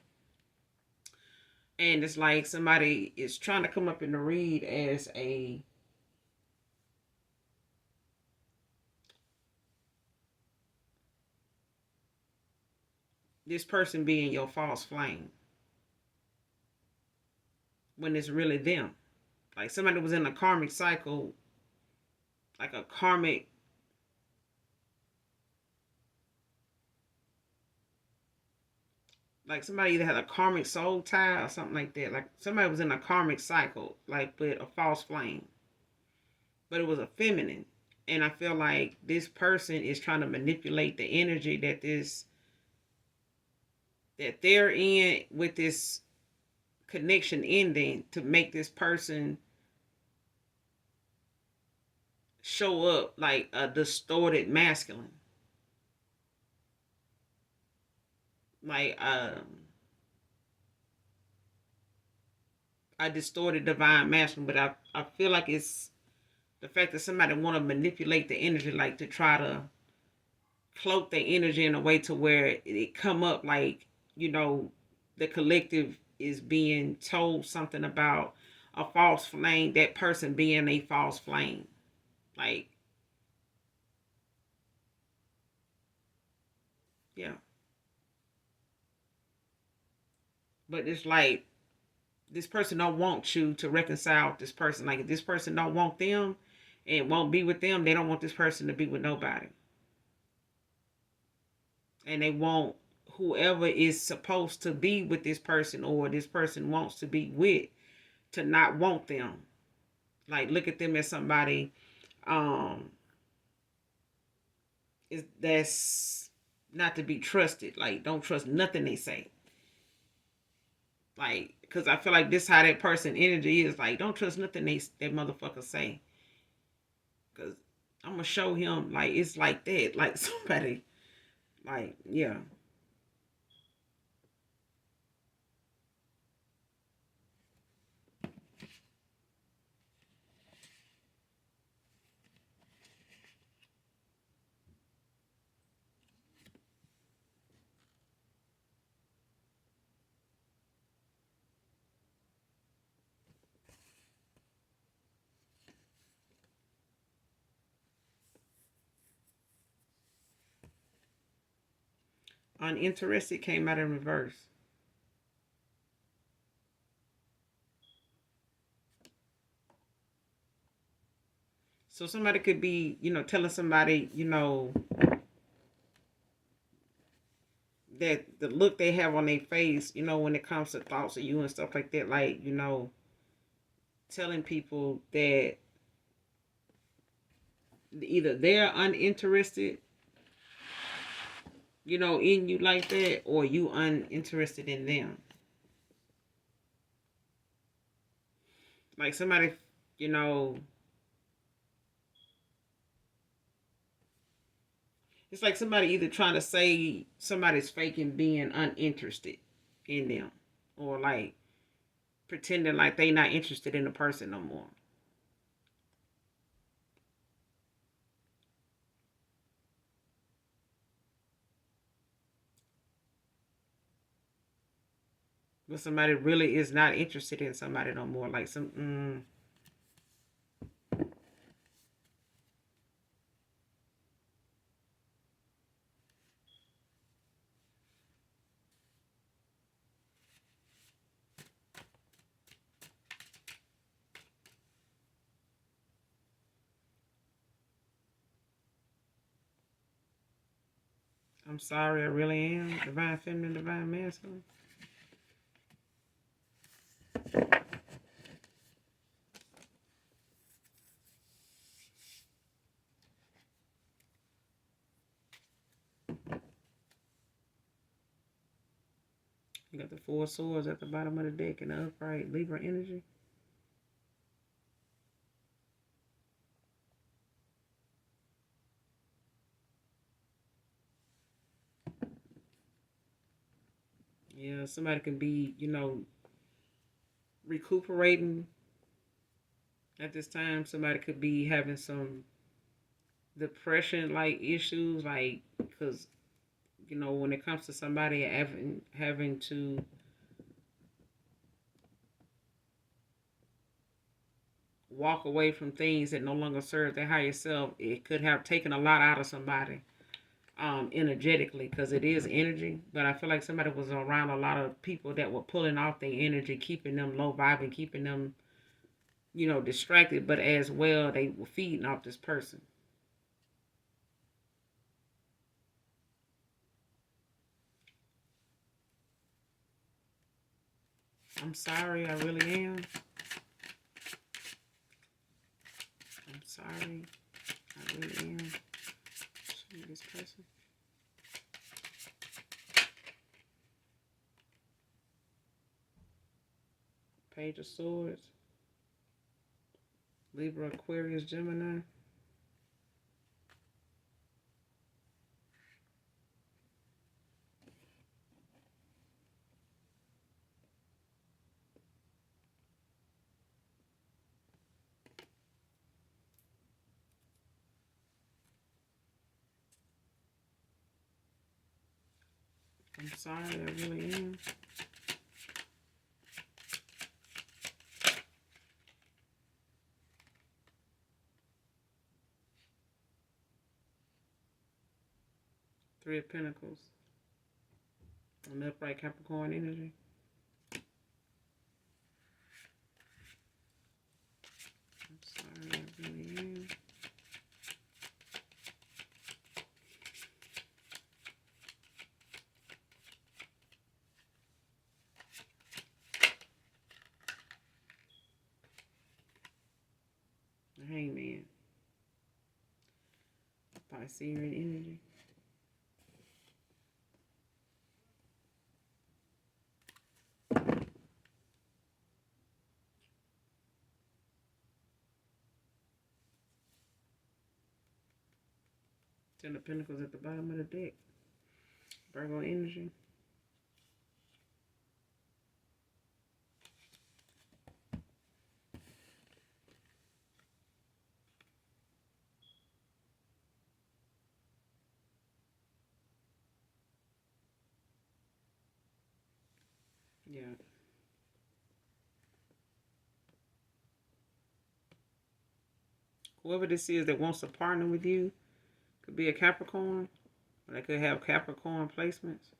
And it's like somebody is trying to come up in the read as this person being your false flame when it's really them. Like somebody was in a karmic cycle, like a karmic, like somebody either had a karmic soul tie or something like that. Like somebody was in a karmic cycle, like with a false flame, but it was a feminine. And I feel like this person is trying to manipulate the energy that they're in with this connection ending to make this person show up like a distorted masculine, like a distorted divine masculine. But I feel like it's the fact that somebody want to manipulate the energy, like to try to cloak the energy in a way to where it come up like, the collective is being told something about a false flame, that person being a false flame. Like, yeah. But it's like this person don't want you to reconcile with this person. Like if this person don't want them and won't be with them, they don't want this person to be with nobody. And they want whoever is supposed to be with this person or this person wants to be with to not want them. Like look at them as somebody is that's not to be trusted. Like don't trust nothing they say. Like because I feel like this how that person energy is. Like don't trust nothing that motherfucker say. Because I'm gonna show him like it's like that. Like somebody like yeah. Uninterested came out in reverse. So somebody could be, telling somebody, that the look they have on their face, when it comes to thoughts of you and stuff like that, like, telling people that either they're uninterested, in you like that, or you uninterested in them. Like somebody, you know, it's like somebody either trying to say somebody's faking being uninterested in them, or like pretending like they not interested in the person no more. But somebody really is not interested in somebody no more. Like some, I'm sorry, I really am. Divine feminine, divine masculine. You got the four swords at the bottom of the deck and the upright Libra energy. Yeah, somebody can be, recuperating at this time. Somebody could be having some depression like issues, like, because, when it comes to somebody having to walk away from things that no longer serve their higher self, it could have taken a lot out of somebody energetically, because it is energy. But I feel like somebody was around a lot of people that were pulling off their energy, keeping them low vibing, keeping them, distracted, but as well they were feeding off this person. I'm sorry, I really am. I'm sorry, I really am. Show me this person. Page of Swords. Libra, Aquarius, Gemini. I'm sorry, I really am. Three of Pentacles. An upright Capricorn energy. I'm sorry, I really am. The Hangman. Piscean energy. Ten of Pentacles at the bottom of the deck. Virgo energy. Yeah. Whoever this is that wants to partner with you could be a Capricorn. Or they could have Capricorn placements.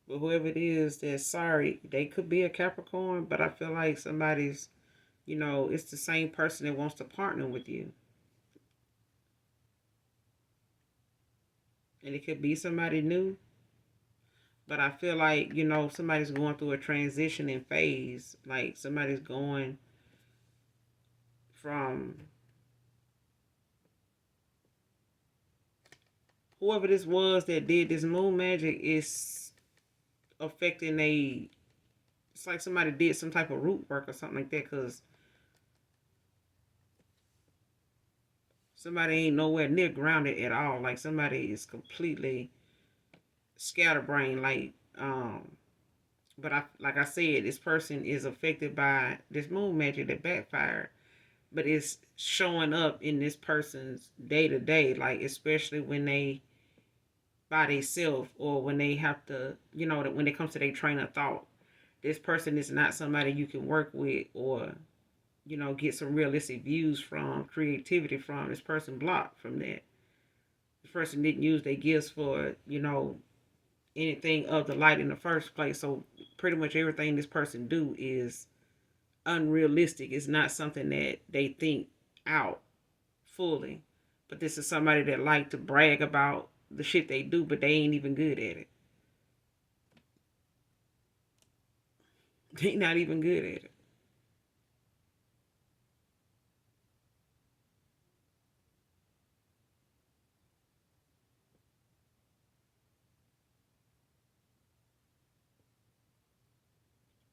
But whoever it is that's sorry, they could be a Capricorn, but I feel like somebody's, it's the same person that wants to partner with you. And it could be somebody new. But I feel like, somebody's going through a transitioning phase. Like somebody's going from whoever this was that did this moon magic is affecting it's like somebody did some type of root work or something like that, because somebody ain't nowhere near grounded at all. Like somebody is completely scatterbrained. But like I said, this person is affected by this moon magic that backfired, but it's showing up in this person's day to day, like especially when they by themselves, or when they have to, when it comes to their train of thought. This person is not somebody you can work with, or get some realistic views from, creativity from. This person blocked from that. This person didn't use their gifts for, anything of the light in the first place. So pretty much everything this person do is unrealistic. It's not something that they think out fully. But this is somebody that like to brag about the shit they do, but they ain't even good at it. They not even good at it.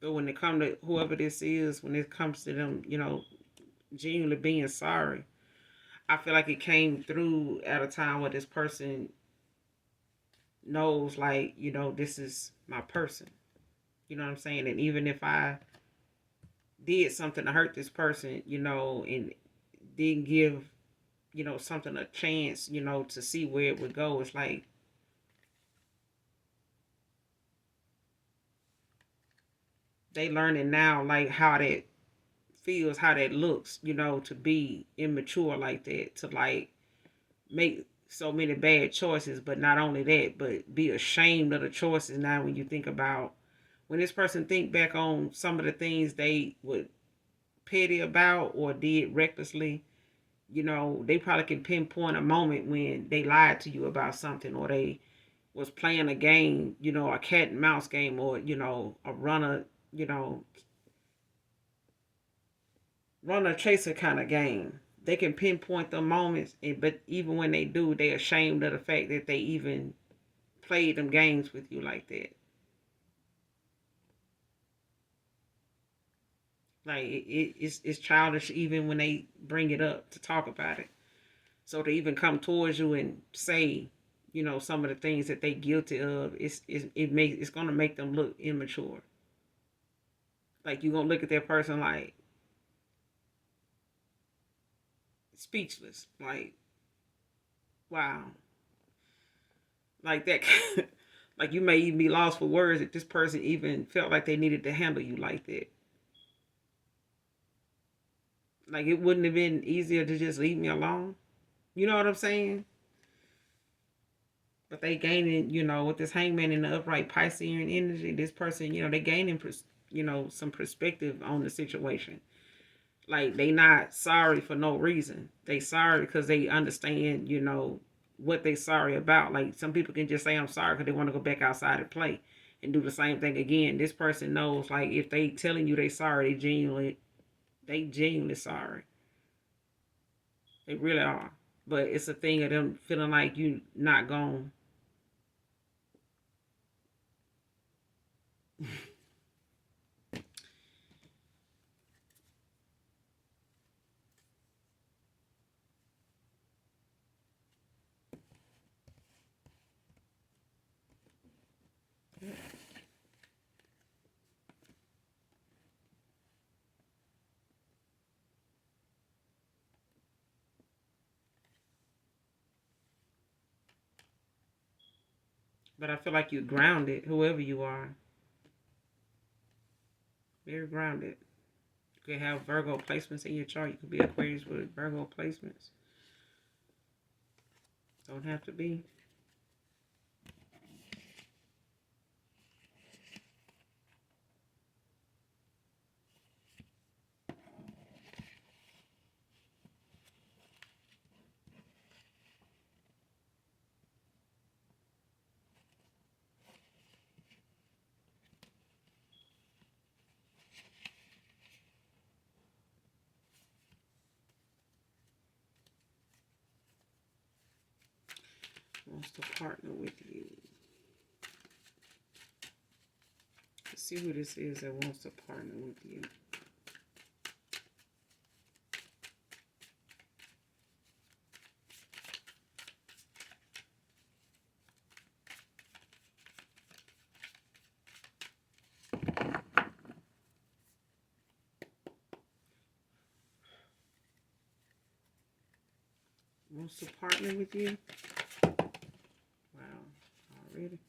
But when it comes to whoever this is, when it comes to them, genuinely being sorry, I feel like it came through at a time where this person knows, like, this is my person. You know what I'm saying? And even if I did something to hurt this person, and didn't give, something a chance, to see where it would go, it's like they learning now, like, how that feels, how that looks, to be immature like that, to like make so many bad choices. But not only that, but be ashamed of the choices. Now when you think about, when this person think back on some of the things they would petty about or did recklessly, they probably can pinpoint a moment when they lied to you about something, or they was playing a game, a cat and mouse game, or a you know runner chaser kind of game. They can pinpoint the moments, but even when they do, they're ashamed of the fact that they even played them games with you like that. Like it's childish even when they bring it up to talk about it. So to even come towards you and say, some of the things that they guilty of, it's gonna make them look immature. Like you're gonna look at that person like speechless. Like, wow. Like that. Like you may even be lost for words if this person even felt like they needed to handle you like that. Like it wouldn't have been easier to just leave me alone. You know what I'm saying? But they gaining, with this hangman in the upright Piscean energy, this person, they gaining, some perspective on the situation. Like they not sorry for no reason. They sorry because they understand, what they sorry about. Like some people can just say I'm sorry because they want to go back outside and play and do the same thing again. This person knows, like, if they telling you they sorry, they genuinely sorry. They really are. But it's a thing of them feeling like you not gone. But I feel like you're grounded, whoever you are. Very grounded. You can have Virgo placements in your chart. You could be Aquarius with Virgo placements. Don't have to be. Wants to partner with you. Let's see who this is that wants to partner with you. Wants to partner with you. Wow, already.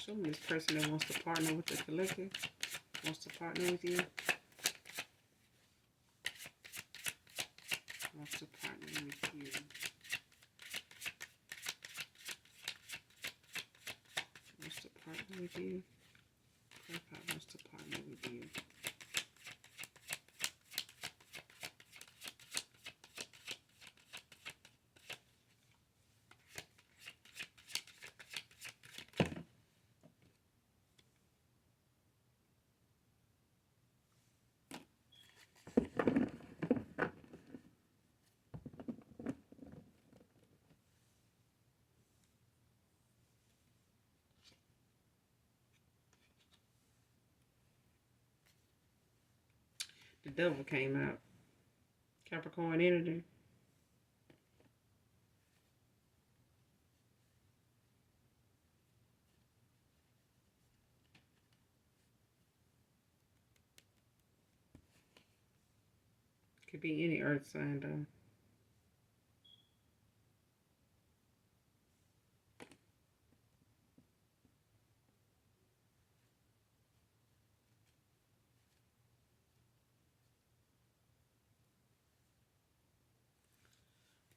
assuming this person that wants to partner with the collective wants to partner with you. Wants to partner with you. Wants to partner with you. Clarify wants to partner with you. The devil came out. Capricorn energy. Could be any earth sign though.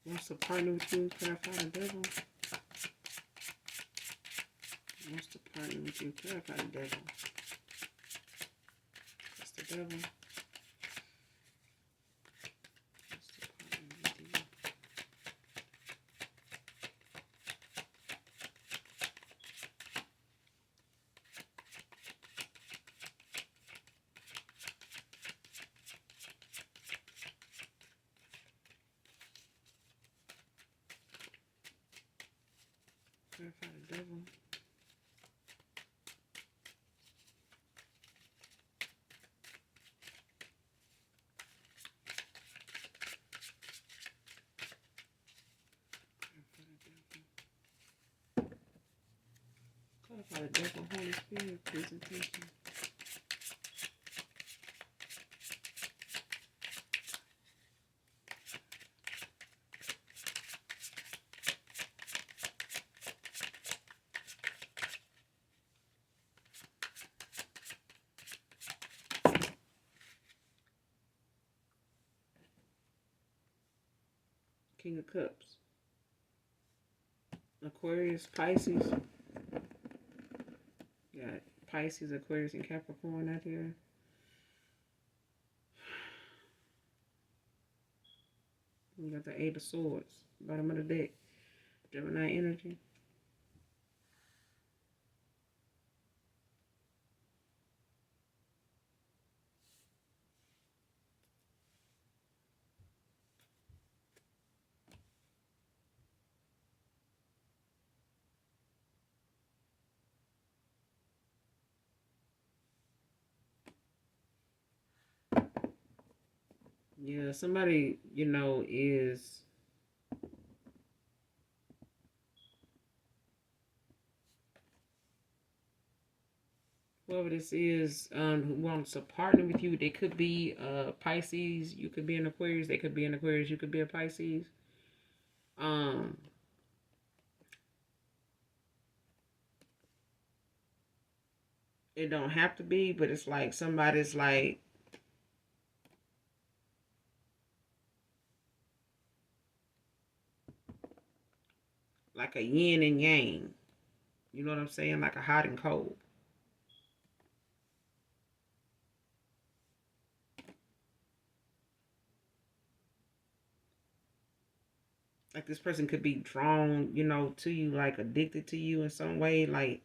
Wants to partner with you. Clarify the devil. Wants to partner with you. Clarify the devil. That's the devil. Clarify the devil. Clarify the devil. Holy Spirit, presentation. King of Cups. Aquarius, Pisces. Got Pisces, Aquarius, and Capricorn out here. We got the Eight of Swords, bottom of the deck. Gemini energy. Yeah, somebody, is whoever this is, who wants to partner with you. They could be Pisces. You could be an Aquarius. They could be an Aquarius. You could be a Pisces. Um, it don't have to be, but it's like somebody's like a yin and yang. You know what I'm saying? Like a hot and cold. Like this person could be drawn, to you, like addicted to you in some way. Like,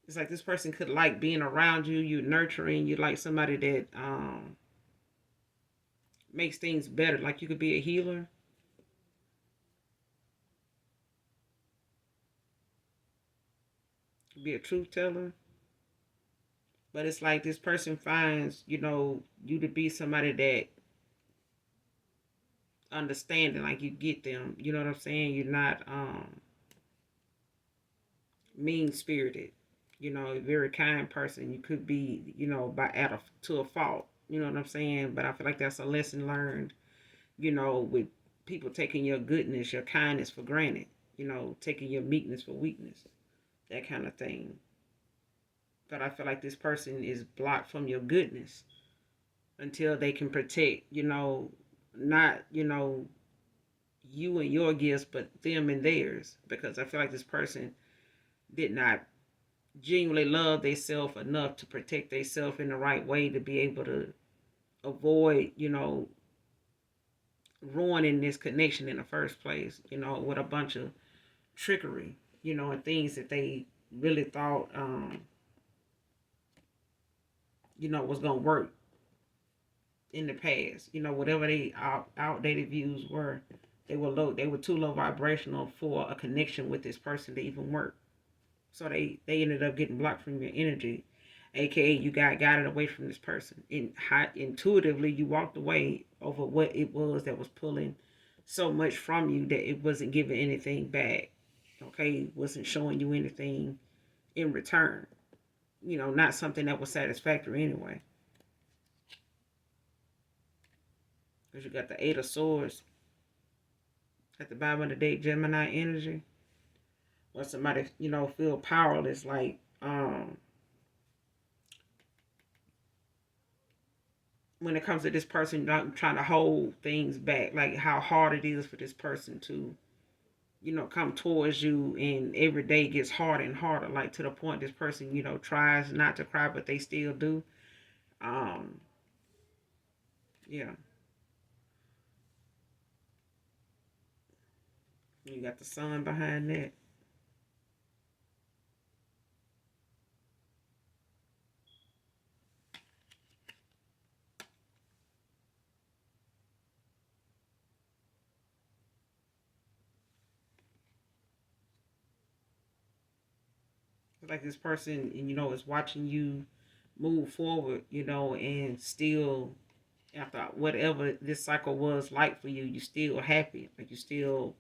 it's like this person could like being around you, you nurturing, you like somebody that makes things better. Like you could be a healer. Be a truth teller. But it's like this person finds, you to be somebody that understanding, like you get them. You know what I'm saying? You're not mean spirited. A very kind person. You could be, to a fault. You know what I'm saying? But I feel like that's a lesson learned, with people taking your goodness, your kindness for granted, taking your meekness for weakness, that kind of thing. But I feel like this person is blocked from your goodness until they can protect, not, you and your gifts, but them and theirs. Because I feel like this person did not genuinely love themselves enough to protect themselves in the right way to be able to avoid, ruining this connection in the first place, with a bunch of trickery, and things that they really thought, was going to work in the past. Whatever they outdated views were, they were low. They were too low vibrational for a connection with this person to even work. So they ended up getting blocked from your energy, aka you got guided away from this person. And intuitively, you walked away over what it was that was pulling so much from you that it wasn't giving anything back. Okay, wasn't showing you anything in return. Not something that was satisfactory anyway. Because you got the Eight of Swords at the bottom of the deck, Gemini energy. Or somebody, feel powerless, like, when it comes to this person not trying to hold things back, like how hard it is for this person to, come towards you, and every day gets harder and harder, like to the point this person, tries not to cry, but they still do. Um, yeah. You got the sun behind that. Like this person, is watching you move forward, and still, after whatever this cycle was like for you, you still happy, like you still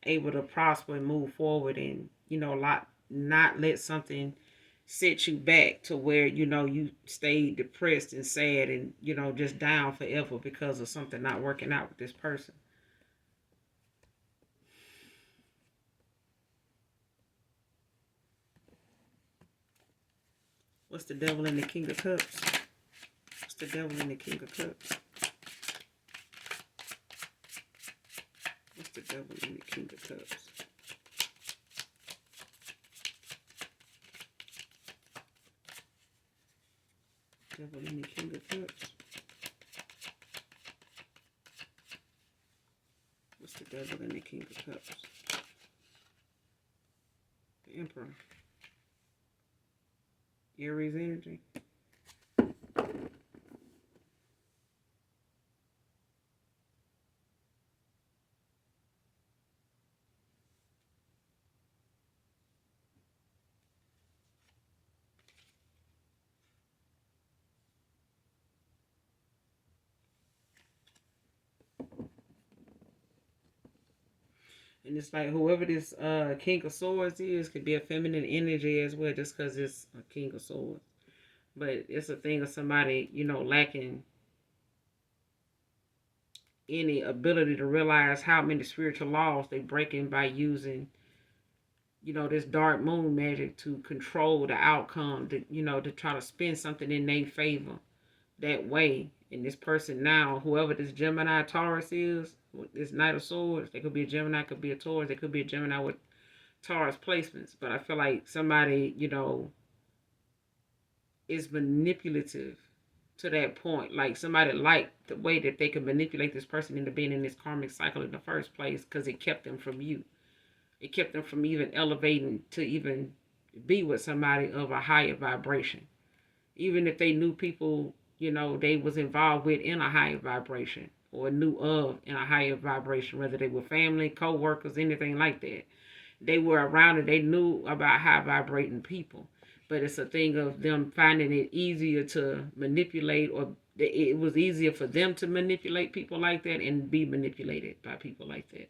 able to prosper and move forward, and not let something set you back to where you stay depressed and sad and just down forever because of something not working out with this person. What's the devil in the King of Cups? What's the devil in the King of Cups? What's the devil in the King of Cups? Devil in the King of Cups. What's the devil in the King of Cups? The Emperor. Aries energy. And it's like whoever this King of Swords is could be a feminine energy as well, just because it's a King of Swords. But it's a thing of somebody, lacking any ability to realize how many spiritual laws they breaking by using, this dark moon magic to control the outcome, to try to spin something in their favor that way. And this person now, whoever this Gemini Taurus is, this Knight of Swords, they could be a Gemini, could be a Taurus, they could be a Gemini with Taurus placements. But I feel like somebody, is manipulative to that point. Like somebody liked the way that they could manipulate this person into being in this karmic cycle in the first place because it kept them from you. It kept them from even elevating to even be with somebody of a higher vibration. Even if they knew people, they was involved with in a higher vibration or knew of in a higher vibration, whether they were family, co-workers, anything like that. They were around it. They knew about high vibrating people. But it's a thing of them finding it easier to manipulate, or it was easier for them to manipulate people like that and be manipulated by people like that.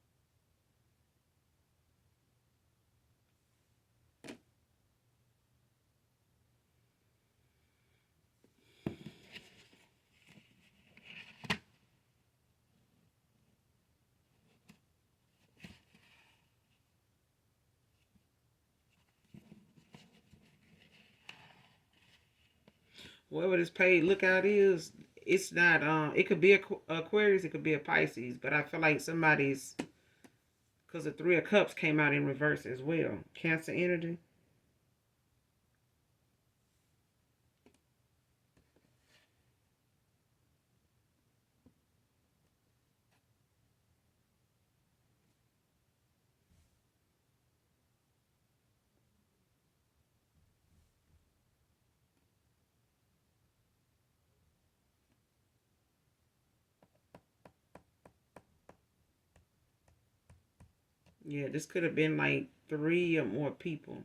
whoever this paid lookout is, it's not. It could be a Aquarius, it could be a Pisces, but I feel like somebody's, because the Three of Cups came out in reverse as well. Cancer energy. Yeah, this could have been like three or more people.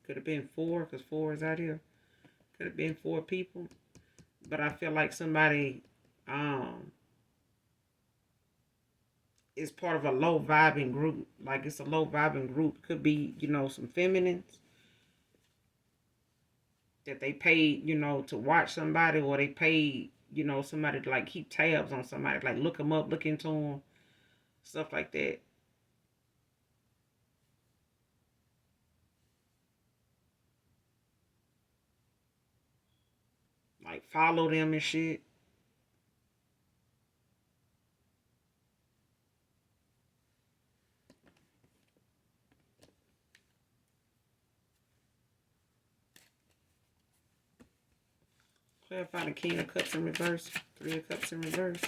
Could have been four, because four is out here. Could have been four people. But I feel like somebody um is part of a low vibing group. Like it's a low vibing group. Could be, some feminines that they paid, to watch somebody, or they paid, somebody to like keep tabs on somebody, like look them up, look into them, stuff like that. Like follow them and shit. Clarify the King of Cups in reverse, Three of Cups in reverse.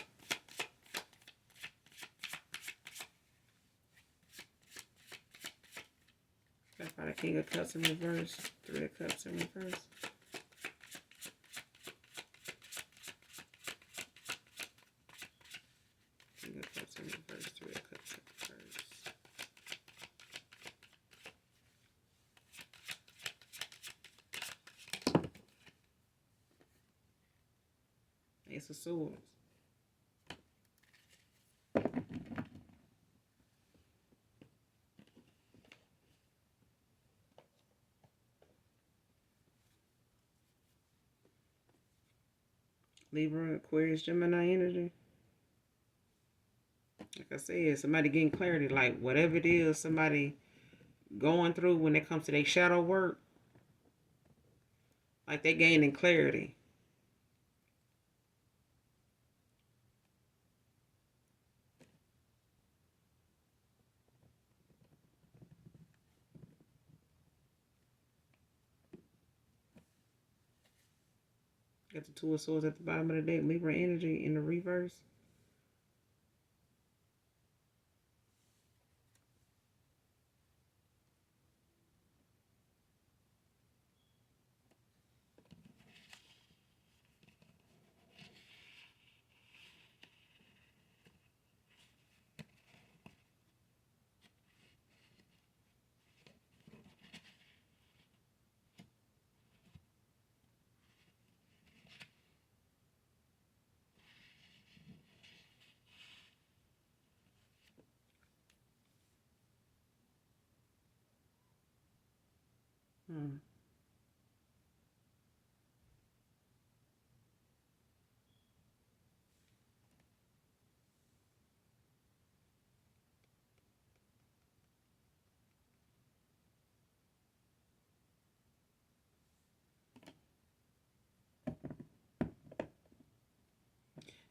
Clarify the King of Cups in reverse, Three of Cups in reverse. King of Cups in reverse, Three of Cups in reverse. Ace of Swords. Libra, Aquarius, Gemini energy. Like I said, somebody getting clarity, like whatever it is somebody going through when it comes to their shadow work, like they gaining clarity. Got the Two of Swords at the bottom of the deck. Libra energy in the reverse. Hmm.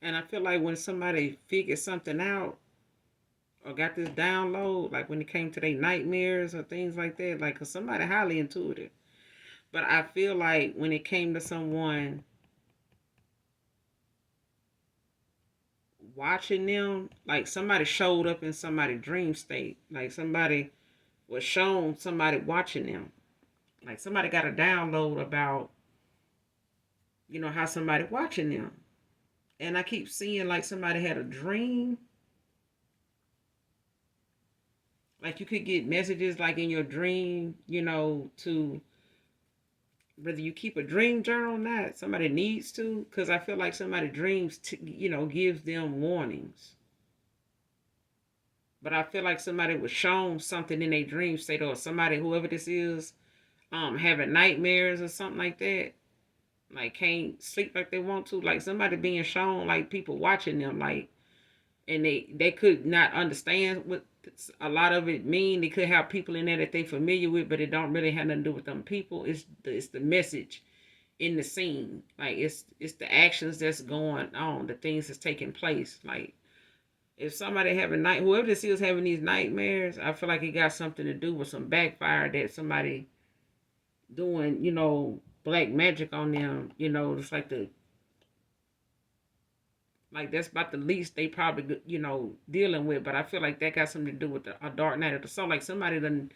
And I feel like when somebody figures something out or got this download, like when it came to their nightmares or things like that, like, cause somebody highly intuitive. But I feel like when it came to someone watching them, like somebody showed up in somebody's dream state, like somebody was shown somebody watching them, like somebody got a download about, how somebody watching them. And I keep seeing like somebody had a dream. Like you could get messages like in your dream, to whether you keep a dream journal or not. Somebody needs to, because I feel like somebody dreams, gives them warnings. But I feel like somebody was shown something in a dream state, or somebody, whoever this is, having nightmares or something like that. Like can't sleep like they want to. Like somebody being shown, like people watching them, like, and they could not understand what a lot of it mean. They could have people in there that they familiar with, but it don't really have nothing to do with them people. It's the message in the scene. Like it's the actions that's going on, the things that's taking place. Like if somebody having whoever this is having these nightmares, I feel like it got something to do with some backfire that somebody doing, black magic on them. It's like that's about the least they probably dealing with. But I feel like that got something to do with a dark night of the soul. Like somebody done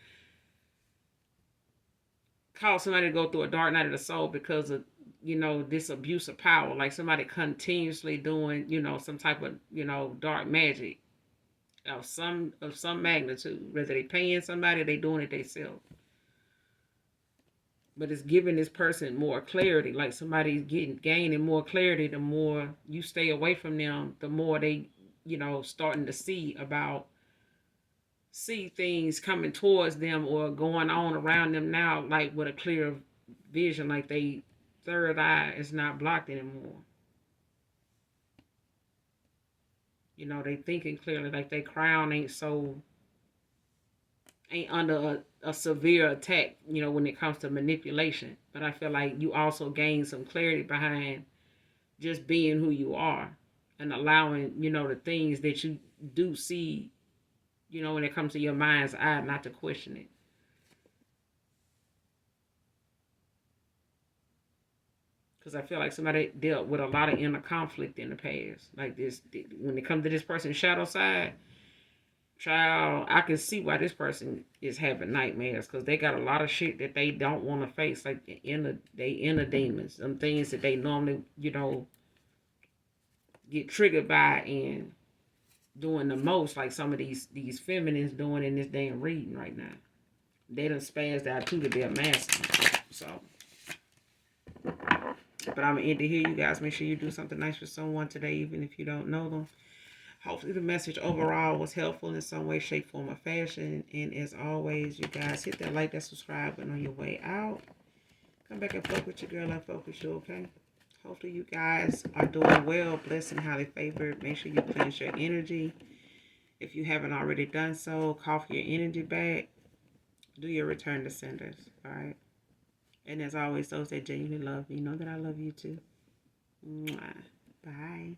cause somebody to go through a dark night of the soul because of this abuse of power. Like somebody continuously doing some type of dark magic of some magnitude. Whether they paying somebody, or they doing it themselves. But it's giving this person more clarity. Like somebody's gaining more clarity. The more you stay away from them, the more they starting to see things coming towards them or going on around them now, like with a clear vision, like they third eye is not blocked anymore. They thinking clearly, like their crown ain't under a severe attack, when it comes to manipulation. But I feel like you also gain some clarity behind just being who you are and allowing, the things that you do see, when it comes to your mind's eye, not to question it. Because I feel like somebody dealt with a lot of inner conflict in the past. Like this, when it comes to this person's shadow side, child, I can see why this person is having nightmares because they got a lot of shit that they don't want to face, like they inner demons, some things that they normally, get triggered by and doing the most, like some of these feminines doing in this damn reading right now. They done spazzed out too to be a master. So, but I'm gonna end it here, you guys. Make sure you do something nice for someone today, even if you don't know them. Hopefully the message overall was helpful in some way, shape, form, or fashion. And as always, you guys hit that like, that subscribe button on your way out. Come back and fuck with your girl. I fuck with you, okay? Hopefully you guys are doing well, blessed and highly favored. Make sure you cleanse your energy. If you haven't already done so, cough your energy back. Do your return to senders, all right? And as always, those that genuinely love me, know that I love you too. Mwah. Bye.